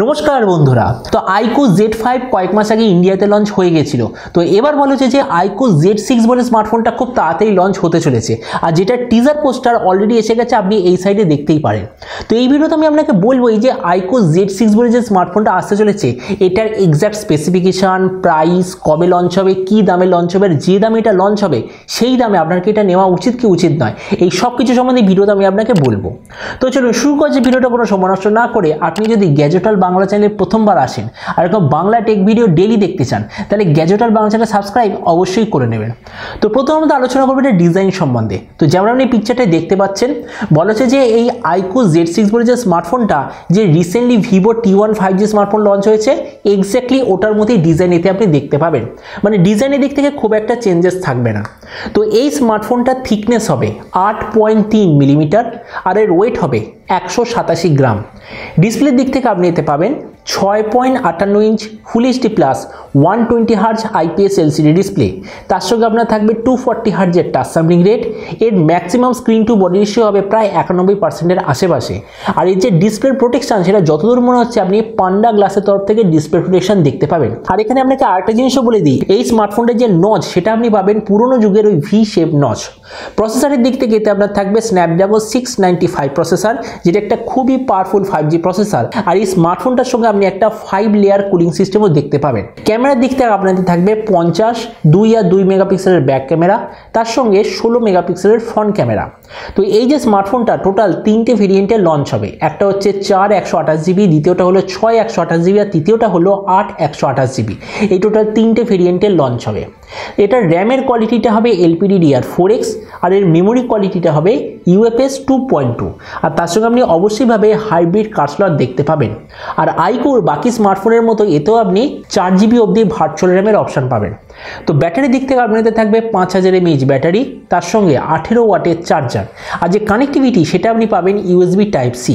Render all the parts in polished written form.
নমস্কার বন্ধুরা, তো IQOO Z5 কয়েক মাস আগে ইন্ডিয়াতে লঞ্চ হয়ে গেছিল। তো এবার বলা হচ্ছে যে IQOO Z6 বলে স্মার্টফোনটা খুব তাড়াতাড়ি লঞ্চ হতে চলেছে, আর যেটা টিজার পোস্টার অলরেডি এসে গেছে, আপনি এই সাইডে দেখতেই পারেন। তো এই ভিডিওতে আমি আপনাকে বলবো এই যে IQOO Z6 বলে যে স্মার্টফোনটা আসতে চলেছে, এটার এক্সাক্ট স্পেসিফিকেশান, প্রাইস, কবে লঞ্চ হবে, কী দামে লঞ্চ হবে, আর যে দামে এটা লঞ্চ হবে সেই দামে আপনার কি এটা নেওয়া উচিত কি উচিত নয়, এই সব কিছু সম্বন্ধে ভিডিওতে আমি আপনাকে বলবো। তো চলুন শুরু করছি ভিডিওটা কোনো সময় নষ্ট না করে। আপনি যদি গ্যাজেট ওয়ার্ল্ড বাংলা চ্যানেলে প্রথমবার আসেন আর এরকম বাংলা টেক ভিডিও ডেইলি দেখতে চান, তাহলে gadget world Bangla channel subscribe অবশ্যই করে নেবেন। তো প্রথমত আলোচনা করবো এটা ডিজাইন সম্বন্ধে। তো যেমন আপনি পিকচারটা দেখতে পাচ্ছেন, বলা হচ্ছে যে এই IQOO Z6 বলে যে স্মার্টফোনটা যে recently Vivo T1 5G smartphone launch হয়েছে, এক্স্যাক্টলি ওটার মতোই ডিজাইন এতে আপনি দেখতে পাবেন। মানে ডিজাইনের দিক থেকে খুব একটা চেঞ্জেস থাকবে না। তো এই স্মার্টফোনটার থিকনেস হবে 8.3 মিলিমিটার আর এর ওয়েট হবে 187 গ্রাম। ডিসপ্লের দিক থেকে আপনি এতে পাবেন 6.58 inch full HD plus 120 hertz IPS LCD display. তার সঙ্গে আপনার থাকবে 240 হার্জের টাচ স্যাম্পলিং রেট। এর maximum screen to body ratio হবে প্রায় 91%-এর আশেপাশে। আর এই যে ডিসপ্লে প্রোটেকশন, সেটা যতদূর মনে হচ্ছে আপনি পান্ডা গ্লাসের তরফ থেকে ডিসপ্লে প্রোটেকশন দেখতে পাবেন। আর এখানে আপনাকে আরেকটা জিনিসও বলে দিই, এই স্মার্টফোনটার যে নচ, সেটা আপনি পাবেন পুরোনো যুগের ওই ভি শেপ নচ। প্রসেসরের দিক থেকে এতে আপনার থাকবে স্ন্যাপড্রাগন 695 প্রসেসর, যেটা একটা খুবই পাওয়ারফুল 5G প্রসেসর। আর এই স্মার্টফোনটার সঙ্গে আপনি একটা 5 লেয়ার কুলিং সিস্টেমও দেখতে পাবেন। ক্যামেরার দিক থেকে আপনাদের থাকবে 50, 2 আর 2 মেগাপিক্সেলের ব্যাক ক্যামেরা, তার সঙ্গে 16 মেগাপিক্সেলের ফ্রন্ট ক্যামেরা। তো এই যে স্মার্টফোনটা টোটাল 3টে ভেরিয়েন্টে লঞ্চ হবে। একটা হচ্ছে 4 128GB, দ্বিতীয়টা হলো 6 128GB, আর তৃতীয়টা হলো 8 128GB। এই টোটাল 3টে ভেরিয়েন্টে লঞ্চ হবে। এটার র্যামের কোয়ালিটিটা হবে LPDDR4X, আর এর মেমোরি কোয়ালিটিটা হবে UFS 2.2। আর তার সঙ্গে আপনি অবশ্যইভাবে হাইব্রিড কার্ড স্লট দেখতে পাবেন। আর IQOOর বাকি স্মার্টফোনের মতো এতেও আপনি 4GB অবধি ভার্চুয়াল র্যামের অপশান পাবেন। তো ব্যাটারির দিক থেকে আপনাদের থাকবে 5000 mAh ব্যাটারি, তার সঙ্গে 18 ওয়াটের চার্জার। আর যে কানেক্টিভিটি, সেটা আপনি পাবেন USB Type-C।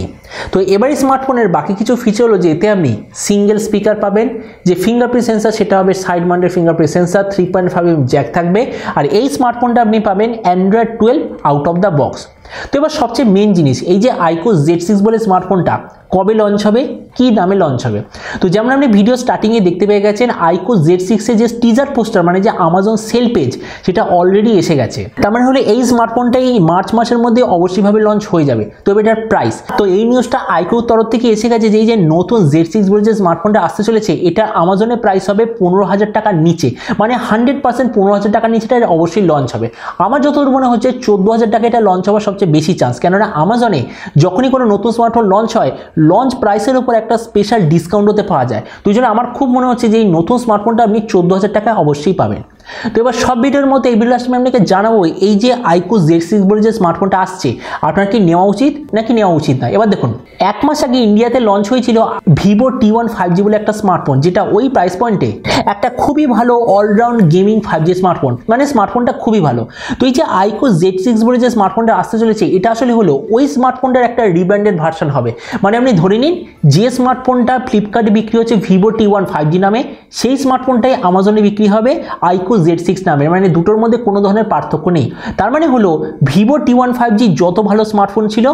তো এবারে স্মার্টফোনের বাকি কিছু ফিচার হলো যে এতে আপনি সিঙ্গেল স্পিকার পাবেন, যে ফিঙ্গারপ্রিন্ট সেন্সার সেটা হবে side mounted fingerprint sensor, 3.5mm jack থাকবে। আর এই স্মার্টফোনটা আপনি পাবেন Android 12 out of the box. তো এবার সবচেয়ে মেন জিনিস, এই যে IQOO Z6 বলে স্মার্টফোনটা কবে লঞ্চ হবে, কি দামে লঞ্চ হবে। তো যেমন আপনি ভিডিও স্টার্টিংয়ে দেখতে পেয়ে গেছেন, IQOO Z6-এর যে টিজার পোস্টার, মানে যে আমাজন সেল পেজ, সেটা অলরেডি এসে গেছে। তার মানে হলে এই স্মার্টফোনটা এই মার্চ মাসের মধ্যে অবশ্যইভাবে লঞ্চ হয়ে যাবে। তবে এটার প্রাইস, তো এই নিউজটা IQOOর তরফ থেকে এসে গেছে যে এই যে নতুন Z6 বলে যে স্মার্টফোনটা আসতে চলেছে, এটা আমাজনের প্রাইস হবে 15,000 টাকার নিচে। মানে 100% 15,000 টাকার নিচে এটা অবশ্যই লঞ্চ হবে। আমার যতদূর মনে হচ্ছে 14,000 টাকা এটা লঞ্চ হওয়ার সবচেয়ে বেশি চান্স, কেননা আমাজনে যখনই কোনো নতুন স্মার্টফোন লঞ্চ হয়, লঞ্চ প্রাইসের উপর একটা স্পেশাল ডিসকাউন্ট হতে পাওয়া যায়। তো এই জন্য আমার খুব মনে হচ্ছে যে এই নতুন স্মার্টফোনটা আপনি 14,000 টাকায় অবশ্যই পাবেন। তো এবার সব ভিডিওর মতো এই ভিডিওর আমি আপনাকে জানাবো এই যে IQOO Z6 বলে যে স্মার্টফোনটা আসছে, আপনার কি নেওয়া উচিত নাকি নেওয়া উচিত না। এবার দেখুন, 1 মাস আগে ইন্ডিয়াতে লঞ্চ হয়েছিল ভিভো T1 5G বলে একটা স্মার্টফোন, যেটা ওই প্রাইস পয়েন্টে একটা খুবই ভালো অলরাউন্ড গেমিং 5G স্মার্টফোন। মানে স্মার্টফোনটা খুবই ভালো। তো এই যে IQOO Z6 বলে যে স্মার্টফোনটা আসতে চলেছে, এটা আসলে হলো ওই স্মার্টফোনটার একটা রিব্র্যান্ডেড ভার্সন হবে। মানে আপনি ধরে নিন, যে স্মার্টফোনটা ফ্লিপকার্টে বিক্রি হচ্ছে ভিভো T1 5G নামে, সেই স্মার্টফোনটাই আমাজনে বিক্রি হবে IQOO Z6 নামে। মানে দুটোর মধ্যে কোনো ধরনের পার্থক্য নেই। তার মানে হলো ভিভো T1 5G যত ভালো স্মার্টফোন ছিল,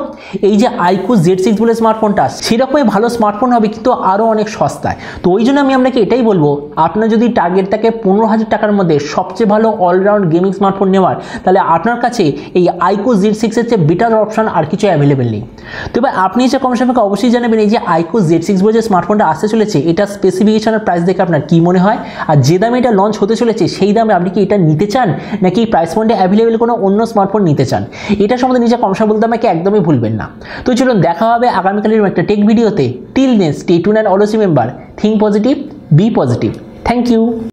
এই যে IQOO Z6 বলে স্মার্টফোনটা সেরকমই ভালো স্মার্টফোন হবে, কিন্তু আরও অনেক সস্তায়। তো ওই জন্য আমি আপনাকে এটাই বলবো, আপনার যদি টার্গেট থাকে 15,000 টাকার মধ্যে সবচেয়ে ভালো অলরাউন্ড গেমিং স্মার্টফোন নেওয়ার, তাহলে আপনার কাছে এই IQOO Z6-এর চেয়ে বেটার অপশন আর কিছু অ্যাভেলেবেল নেই। তো এবার আপনি যে কমেন্ট সেকশনে অবশ্যই জানাবেন এই যে IQOO Z6 বলে যে স্মার্টফোনটা আসতে চলেছে, এটা স্পেসিফিকেশনের প্রাইস দেখে আপনার কি মনে হয়, আর যে দামে এটা লঞ্চ হতে চলেছে সেই দামে আপনি কি এটা নিতে চান, নাকি এই প্রাইস পয়েন্টে অ্যাভেলেবেল কোনো অন্য স্মার্টফোন নিতে চান। এটা সম্বন্ধে নিজে কমেন্ট বলতে আমাকে একদমই ভুলবেন না। তো চলুন দেখা হবে আগামীকালের একটা টেক ভিডিওতে। Till then stay tuned and always remember, think positive, be positive. Thank you.